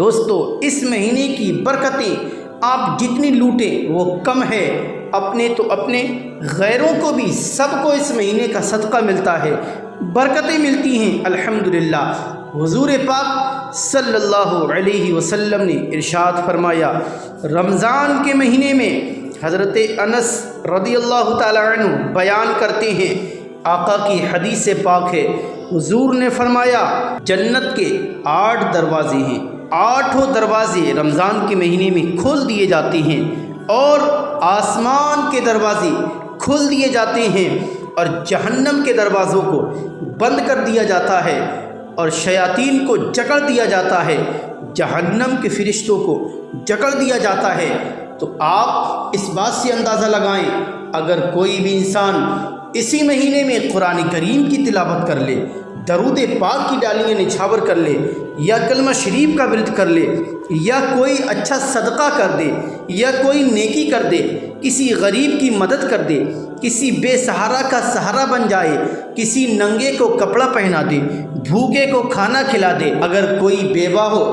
दोस्तों, इस महीने की बरकतें आप जितनी लूटें वो कम है। अपने तो अपने, गैरों को भी, सबको इस महीने का सदका मिलता है, बरकतें मिलती हैं अल्हम्दुलिल्लाह। हुजूर पाक सल्लल्लाहु अलैहि वसल्लम ने इरशाद फरमाया, रमज़ान के महीने में हज़रत अनस रज़ियल्लाहु ताला अन्हु बयान करते हैं, आका की हदीस से पाक है, हुजूर ने फरमाया जन्नत के 8 दरवाजे हैं, 8 दरवाजे रमज़ान के महीने में खोल दिए जाते हैं और आसमान के दरवाजे खोल दिए जाते हैं और जहन्नम के दरवाज़ों को बंद कर दिया जाता है और शयातीन को जकड़ दिया जाता है, जहन्नम के फरिश्तों को जकड़ दिया जाता है। तो आप इस बात से अंदाज़ा लगाएं, अगर कोई भी इंसान इसी महीने में कुरान करीम की तिलावत कर ले, दरूद पाक की डालियाँ निछावर कर ले, या कलमा शरीफ का विरद कर ले, या कोई अच्छा सदका कर दे, या कोई नेकी कर दे, किसी गरीब की मदद कर दे, किसी बेसहारा का सहारा बन जाए, किसी नंगे को कपड़ा पहना दे, भूखे को खाना खिला दे, अगर कोई बेवा हो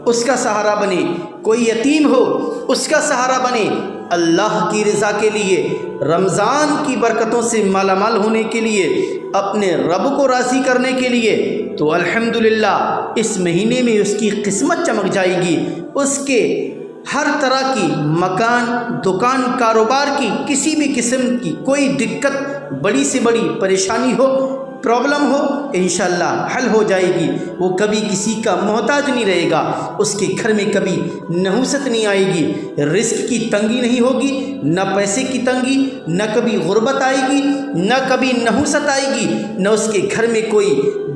उसका सहारा बने, कोई यतीम हो उसका सहारा बने, अल्लाह की रज़ा के लिए, रमज़ान की बरकतों से मालामाल होने के लिए, अपने रब को राज़ी करने के लिए, तो अल्हम्दुलिल्लाह इस महीने में उसकी किस्मत चमक जाएगी। उसके हर तरह की मकान, दुकान, कारोबार की किसी भी किस्म की कोई दिक्कत, बड़ी से बड़ी परेशानी हो, प्रॉब्लम हो, इंशाअल्लाह हल हो जाएगी। वो कभी किसी का मोहताज नहीं रहेगा, उसके घर में कभी नहुसत नहीं आएगी, रिस्क की तंगी नहीं होगी, न पैसे की तंगी, न कभी गुर्बत आएगी, न कभी नहुसत आएगी, न उसके घर में कोई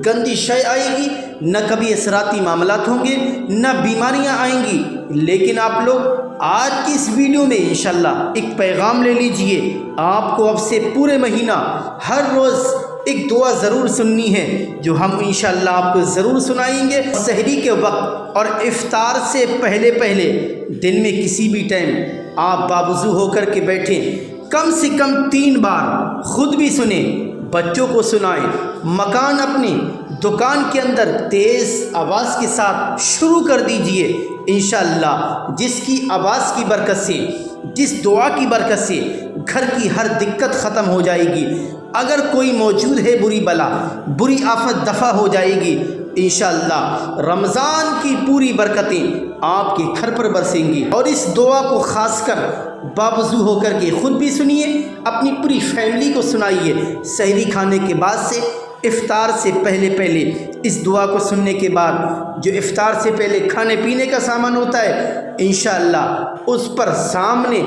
गंदी शय आएगी, न कभी असराती मामलात होंगे, न बीमारियां आएंगी। लेकिन आप लोग आज की इस वीडियो में इंशाअल्लाह एक पैगाम ले लीजिए। आपको अब से पूरे महीना हर रोज़ एक दुआ ज़रूर सुननी है, जो हम इंशाअल्लाह आपको ज़रूर सुनाएंगे। सहरी के वक्त और इफ्तार से पहले पहले दिन में किसी भी टाइम आप बावजू होकर के बैठें, कम से कम 3 बार खुद भी सुने, बच्चों को सुनाएं, मकान अपनी दुकान के अंदर तेज़ आवाज़ के साथ शुरू कर दीजिए। इंशाअल्लाह जिसकी आवाज़ की बरकत से, जिस दुआ की बरकत से घर की हर दिक्कत ख़त्म हो जाएगी। अगर कोई मौजूद है बुरी बला, बुरी आफत दफ़ा हो जाएगी। इंशाअल्लाह रमज़ान की पूरी बरकतें आपके घर पर बरसेंगी। और इस दुआ को ख़ासकर बावजू होकर के ख़ुद भी सुनिए, अपनी पूरी फैमिली को सुनाइए। सहरी खाने के बाद से, इफ्तार से पहले पहले इस दुआ को सुनने के बाद जो इफ्तार से पहले खाने पीने का सामान होता है, इंशाअल्लाह उस पर सामने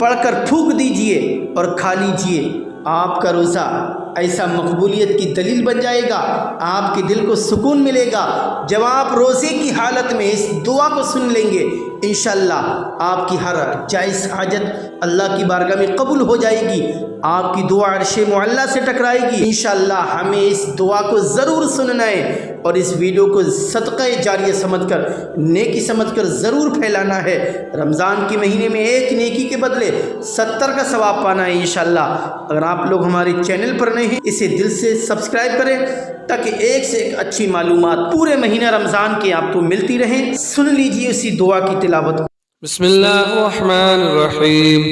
पढ़कर फूंक दीजिए और खा लीजिए। आपका रोज़ा ऐसा मकबूलियत की दलील बन जाएगा, आपके दिल को सुकून मिलेगा। जब आप रोज़े की हालत में इस दुआ को सुन लेंगे, इंशाअल्लाह आपकी हर जायज़ हाजत अल्लाह की बारगाह में कबूल हो जाएगी। आपकी दुआ अर्शे मुअल्ला से टकराएगी। इंशाअल्लाह हमें इस दुआ को ज़रूर सुनना है और इस वीडियो को सदक़ा जारिया समझकर, नेकी समझकर ज़रूर फैलाना है। रमज़ान के महीने में एक नेकी के बदले 70 का सवाब पाना है इंशाअल्लाह। अगर आप लोग हमारे चैनल पर नए हैं, इसे दिल से सब्सक्राइब करें ताकि एक से एक अच्छी मालूमात पूरे महीना रमज़ान के आपको मिलती रहें। सुन लीजिए उसी दुआ की तिलावत। बिस्मिल्लाहिर्रहमानिर्रहीम।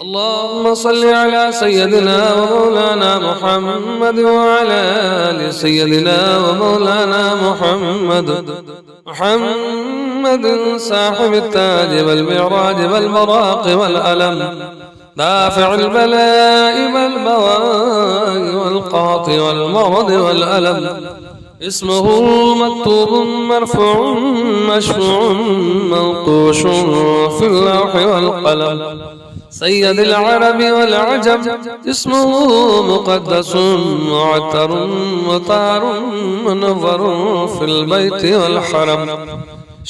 अल्लाहुम्मा सल्लि अला सय्यदिना व मौलाना मुहम्मद व अला आलि सय्यदिना व मौलाना मुहम्मद साहिब ताज वल मिराज वल बराक़ वल अलम दाफ़ि'ल बला'i वल बवा'i वल क़ाति वल मरद वल अलम इस्मुहु मक्तूबुन मरफ़ू'ुन मशफ़ू'ुन मंक़ूशुन फ़िल लौहि वल क़लम सय्यदुल अरबि वल अजम इस्मुहु मुक़द्दसुन मुअत्तरुन मुतारुन मुनव्वरुन फ़िल बैति वल हरम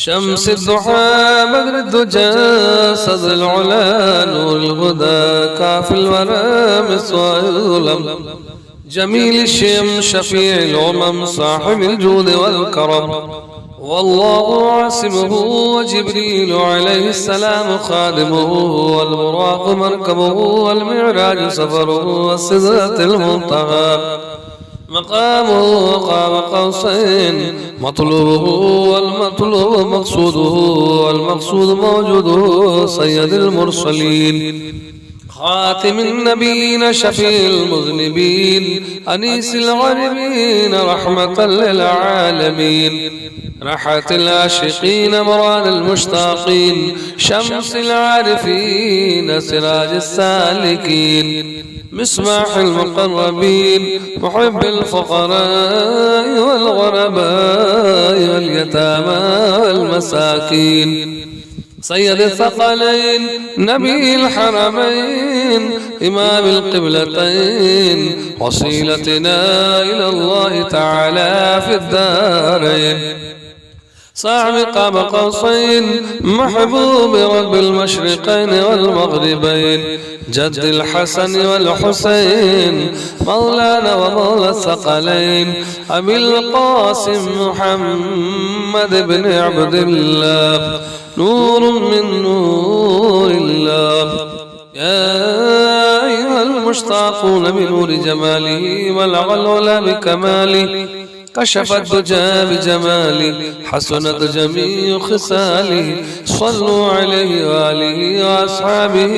शम्सुद दुहा बद्रुद दुजा सदरुल उला नूरुल हुदा काफ़िल वरा मिस्वाहुल उलम जमील शिम शफ़ीउल उमम साहिबुल जूद वल करम वल्लाहु आसिमुहु व जिब्रील अलैहिस्सलाम खादिमुहु वल बुराक़ मरकबुहु वल मिअराज सफ़रुहु व सिदरतुल मुंतहा مقامه قاب قوسين مطلوبه والمطلوب مقصوده والمقصود موجوده سيد المرسلين خاتم النبيين شفيع المذنبين أنيس الغريبين رحمة للعالمين راحة العاشقين مراد المشتاقين شمس العارفين سراج السالكين مصباح المقربين محب الفقراء والغرباء واليتامى والمساكين سيد الثقلين نبي الحرمين إمام القبلتين وصيلتنا إلى الله تعالى في الدارين صاحب قاب قوسين محبوب رب المشرقين والمغربين جد الحسن والحسين مولانا ومولى الثقلين أبي القاسم محمد بن عبد الله نور من نور الله يا أيها المشتاقون بنور جماله بلغ العلا بكماله كشف الدجى بجماله حسنت جميع خصاله صلوا عليه وآله وأصحابه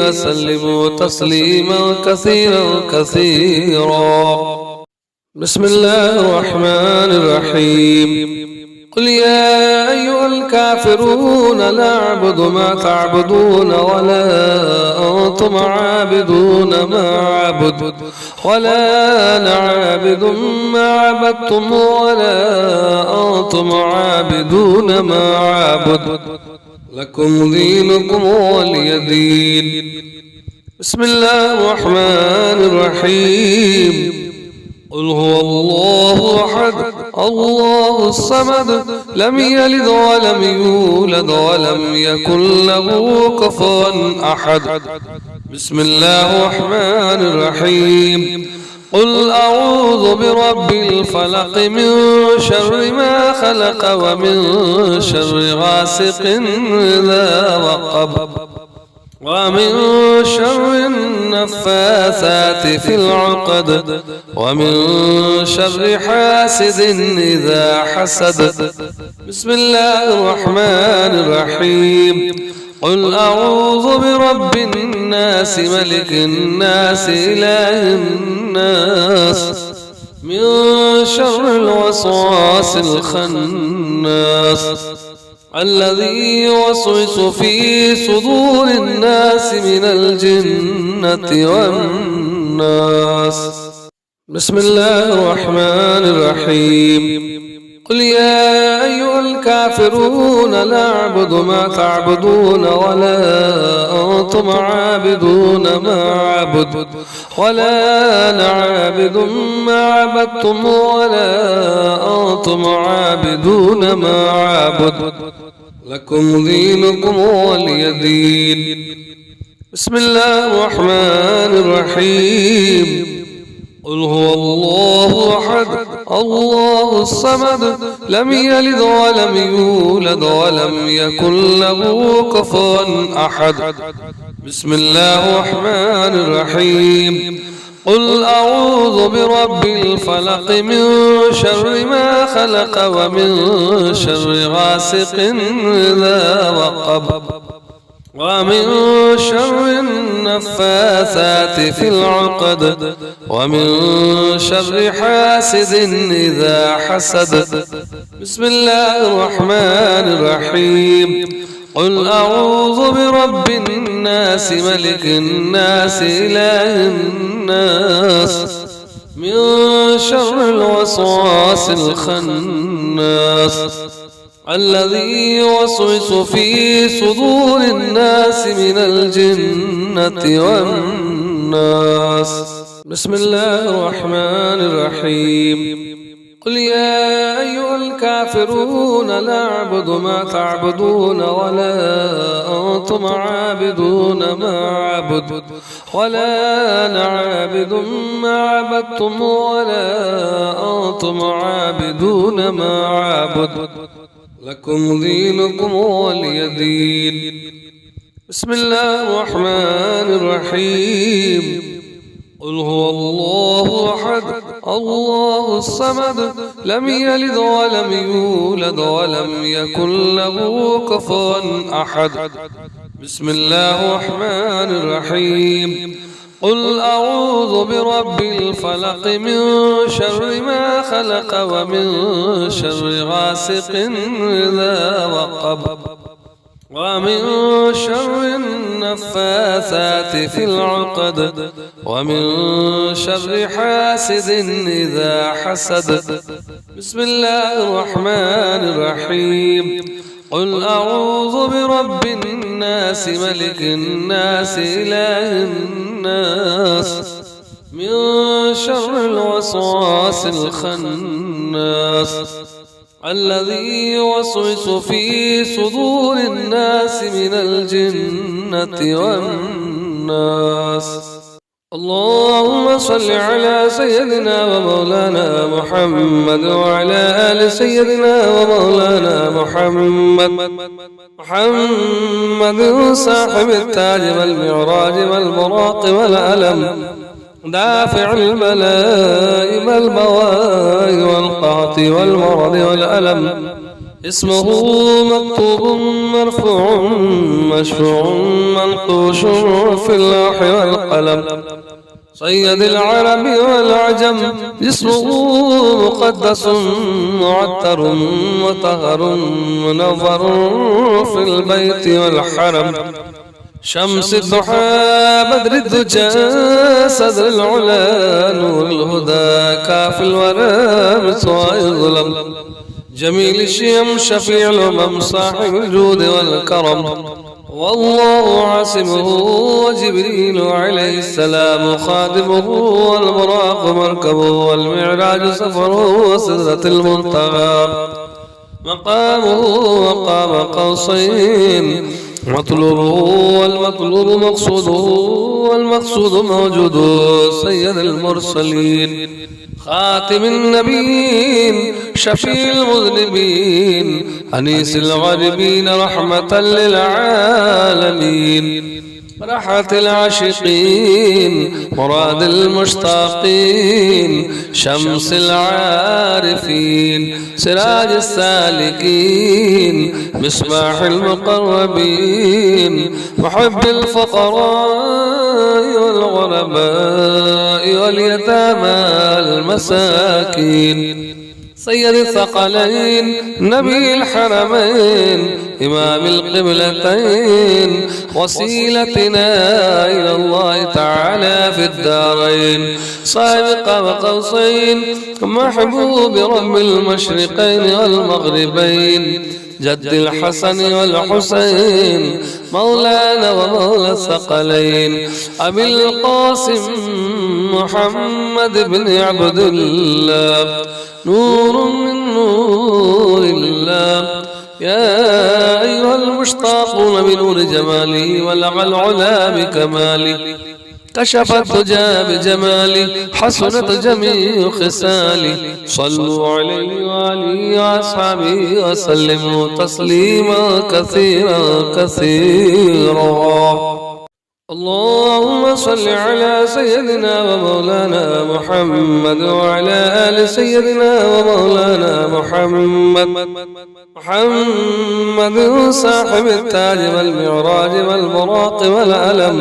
وسلموا تسليما كثيرا كثيرا بسم الله الرحمن الرحيم قل يا أيها الكافرون لا أعبد ما تعبدون ولا أنتم عابدون ما أعبد ولا أنا عابد ما عبدتم ولا أنتم عابدون ما أعبد لكم دينكم ولي دين بسم الله الرحمن الرحيم قل هو الله أحد الله الصمد لم يلد ولم يولد ولم يكن له كفوا أحد بسم الله الرحمن الرحيم قل أعوذ برب الفلق من شر ما خلق ومن شر غاسق إذا وقب ومن شر النفاثات في العقد ومن شر حاسد إذا حسد بسم الله الرحمن الرحيم قل أعوذ برب الناس ملك الناس إله الناس من شر الوسواس الخناس الذي يوسوس في صدور الناس من الجنة والناس بسم الله الرحمن الرحيم قل يا أيها الكافرون لا أعبد ما تعبدون ولا أنتم عابدون ما أعبد ولا أنا عابد ما عبدتم ولا أنتم عابدون ما أعبد لكم دينكم ولي دين بسم الله الرحمن الرحيم قل هو الله أحد الله الصمد لم يلد ولم يولد ولم يكن له كفوا أحد بسم الله الرحمن الرحيم قل أعوذ برب الفلق من شر ما خلق ومن شر غاسق إذا وقب ومن شر النفاثات في العقد ومن شر حاسد إذا حسد بسم الله الرحمن الرحيم قل أعوذ برب الناس ملك الناس إله الناس من شر الوسواس الخناس الذي يوسوس في صدور الناس من الجنة والناس بسم الله الرحمن الرحيم قل يا أيها الكافرون لا أعبد ما تعبدون ولا أنتم عابدون ما أعبد ولا أنا عابد ما عبدتم ولا أنتم عابدون ما أعبد لكم دينكم ولي دين بسم الله الرحمن الرحيم قل هو الله أحد الله الصمد لم يلد ولم يولد ولم يكن له كفوا أحد. بسم الله الرحمن الرحيم. قل أعوذ برب الفلق من شر ما خلق ومن شر غاسق إذا وقب ومن شر النفاثات في العقد ومن شر حاسد إذا حسد. بسم الله الرحمن الرحيم. قل أعوذ برب الناس ملك الناس إله الناس من شر الوسواس الخناس الذي يوسوس في صدور الناس من الجنة والناس. اللهم صل على سيدنا ومولانا محمد وعلى آل سيدنا ومولانا محمد صاحب التاج والمعراج والبراق والألم دافع البلاء والبواء والقهط والمرض والألم. اسمه مكتوب مرفوع مشفوع منقوش في اللوح والقلم. سيد العرب والعجم اسمه مقدس معتر مطهر منور في البيت والحرم. شمس الضحى بدر الدجى صدر العلا نور الهدى كاف الورى مسوى الظلم. جميل الشيم شفيع الأمم صاحب الجود والكرم. والله عاصمه وجبريل عليه السلام خادمه والبراق مركبه والمعراج سفره وسدرة المنتهى مقامه وقام قوسين. مطلوبه والمطلوب مقصوده والمقصود موجوده. سيد المرسلين خاتم النبيين شفيع المذنبين أنيس الغربين رحمة للعالمين. راحة العاشقين مراد المشتاقين شمس العارفين سراج السالكين مصباح المقربين محب الفقراء والغرباء واليتامى المساكين. سيد الثقلين نبي الحرمين إمام القبلتين وسيلتنا إلى الله تعالى في الدارين. صادق وقوسين محبوب رب المشرقين والمغربين. جد الحسن والحسين مولانا ومولى الثقلين. أبي القاسم محمد بن عبد الله نور من نور الله. يا أيها المشتاقون بنور جمالي ولغى العلا بكمالي كشف الدجى بجمالي حسنت جميع خصالي. صلوا عليه وآله وأصحابه وسلموا تسليما كثيرا كثيرا. اللهم صل على سيدنا ومولانا محمد وعلى آل سيدنا ومولانا محمد صاحب التاج والمعراج والبراق والألم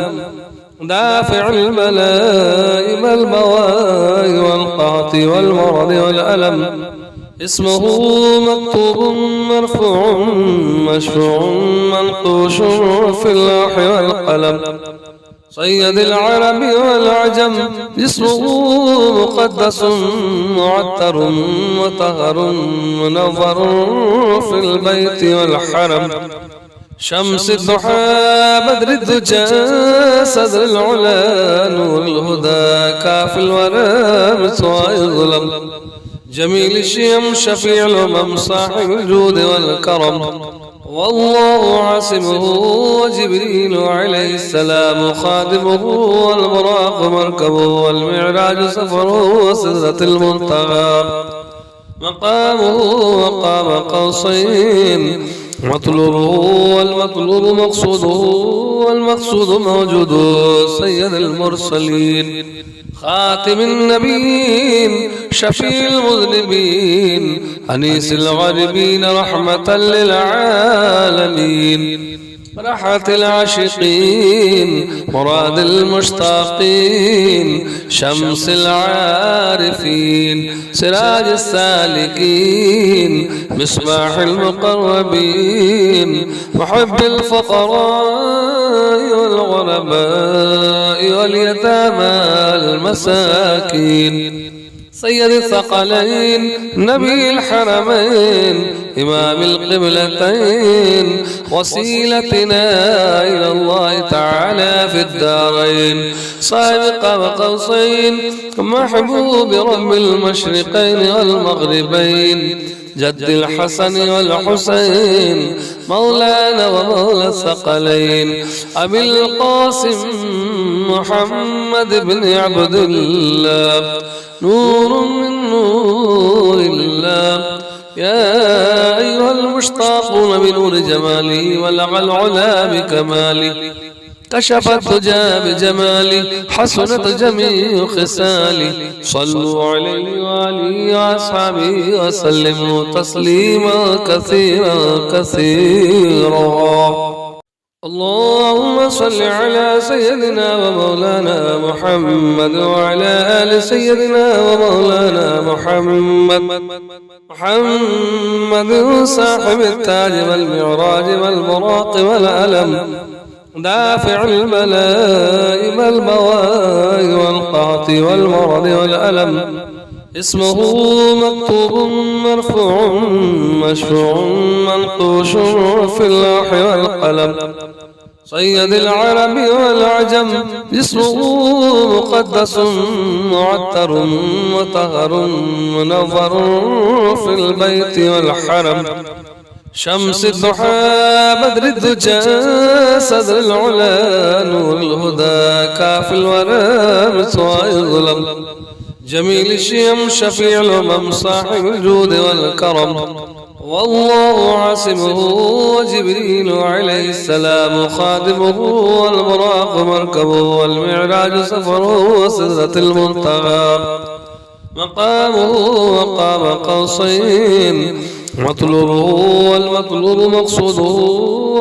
دافع البلاء والبواء والقهط والمرض والألم. اسمه مكتوب مرفوع مشفوع منقوش في اللوح والقلم. سيد العرب والعجم اسمه مقدس معتر مطهر منور في البيت والحرم. شمس الضحى بدر الدجى صدر العلا نور الهدى كاف الورى مسوى الظلم. جميل الشيم شفيع الأمم صاحب الجود والكرم. والله عاصمه وجبريل عليه السلام خادمه والبراق مركبه والمعراج سفره وسدرة المنتهى مقامه وقام قوسين. مطلوبه والمطلوب مقصوده والمقصود موجوده سيد المرسلين خاتم النبيين شفيع المذنبين أنيس الغريبين رحمة للعالمين راحة العاشقين مراد المشتاقين شمس العارفين سراج السالكين مصباح المقربين محب الفقراء والغرباء واليتامى المساكين سيد الثقلين نبي الحرمين إمام القبلتين وسيلتنا إلى الله تعالى في الدارين صاحب قاب قوسين محبوب رب المشرقين والمغربين جد الحسن والحسين مولانا ومولى الثقلين أبي القاسم محمد بن عبد الله نور من نور الله يا أيها المشتاقون بنور جمالي ولغى العلا بكمالي كشف الدجى بجمالي حسنت جميع خصالي صلوا عليه وآله وأصحابه وسلموا تسليما كثيرا كثيرا. اللهم صل على سيدنا ومولانا محمد وعلى آل سيدنا ومولانا محمد صاحب التاج والمعراج والبراق والألم دافع البلاء والبواء والقعط والمرض والألم اسمه مكتوب مرفوع مشفوع منقوش في اللوح والقلم سيد العرب والعجم اسمه مقدس معتر مطهر منور في البيت والحرم شمس الضحى بدر الدجى صدر العلا نور الهدى كاف الورى مسوى الظلم جميل الشيم شفيع الأمم صاحب الجود والكرم والله عاصمه وجبريل عليه السلام خادمه والبراق مركبه والمعراج سفره وسدرة المنتهى مقامه وقام قوسين مطلوبه والمطلوب مقصوده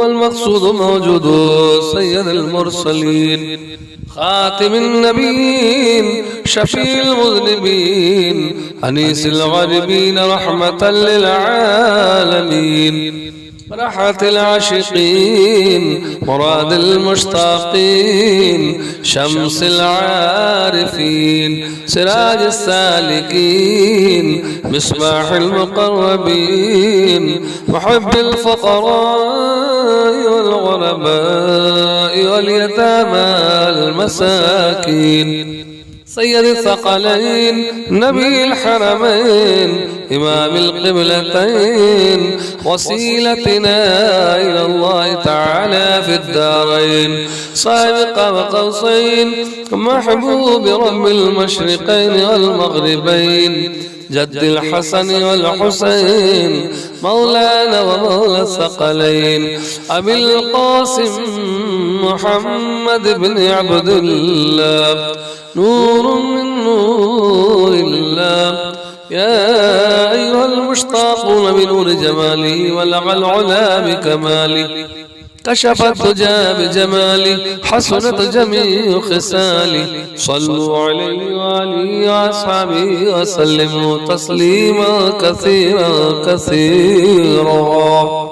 والمقصود موجوده سيد المرسلين خاتم النبيين شفيع المذنبين أنيس الغريبين رحمة للعالمين راحة العاشقين مراد المشتاقين شمس العارفين سراج السالكين مصباح المقربين محب الفقراء والغرباء واليتامى المساكين سيد الثقلين نبي الحرمين إمام القبلتين وسيلتنا إلى الله تعالى في الدارين صاحب قاب قوسين محبوب رب المشرقين والمغربين جد الحسن والحسين مولانا ومولى الثقلين أبي القاسم محمد بن عبد الله نور من نور الله يا أيها المشتاقون بنور جمالي ولغى العلا بكمالي كشف الدجى بجمالي حسنت جميع خصالي صلوا عليه وآله وأصحابه وسلموا تسليما كثيرا كثيرا.